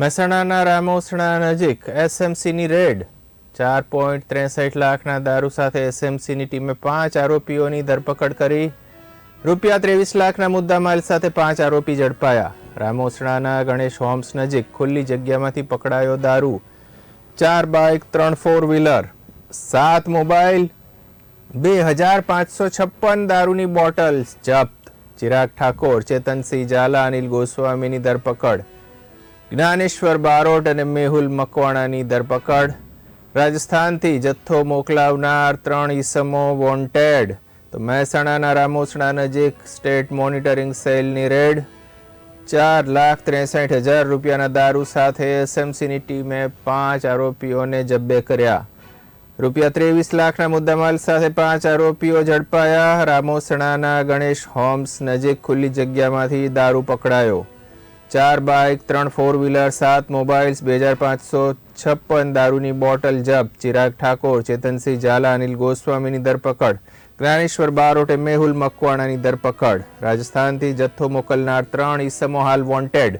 મહેસાણાના રામોસણા નજીક એસએમસીની રેડ 4.63 લાખના દારૂ સાથે એસએમસીની ટીમે 5 આરોપીઓની ધરપકડ કરી. રૂપિયા 23 લાખના મુદ્દામાલ સાથે 5 આરોપી ઝડપાયા. રામોસણાના ગણેશ હોમ્સ નજીક ખુલ્લી જગ્યામાંથી પકડાયો દારૂ, 4 બાઇક, 3 4 વ્હીલર, 7 મોબાઈલ, 2556 દારૂની બોટલ્સ જપ્ત. ચિરાગ ઠાકોર, ચેતનસિંહ ઝાલા, અનિલ ગોસ્વામીની ધરપકડ. જ્ઞાનેશ્વર બારોટ અને મેહુલ મકવાણાની ધરપકડ. રાજસ્થાનથી જથ્થો મોકલાવનાર 3 ઈસમો વોન્ટેડ. તો મહેસાણાના રામોસણા નજીક સ્ટેટ મોનિટરિંગ સેલની રેડ. 4,63,000 રૂપિયાના દારૂ સાથે એસએમસીની ટીમે 5 આરોપીઓને જબ્બે કર્યા. રૂપિયા 23 લાખના મુદ્દામાલ સાથે 5 આરોપીઓ ઝડપાયા. રામોસણાના ગણેશ હોમ્સ નજીક ખુલ્લી જગ્યામાંથી દારૂ પકડાયો. 4 બાઇક, 3 4 વ્હીલર, 7 મોબાઈલ્સ, 2556 દારૂની બોટલ જપ્ત. ચિરાગ ઠાકોર, ચેતનસિંહ ઝાલા, અનિલ ગોસ્વામીની ધરપકડ. જ્ઞાનેશ્વર બારોટે મેહુલ મકવાણાની ધરપકડ. રાજસ્થાનથી જથ્થો મોકલનાર 3 ઈસમો હાલ વોન્ટેડ.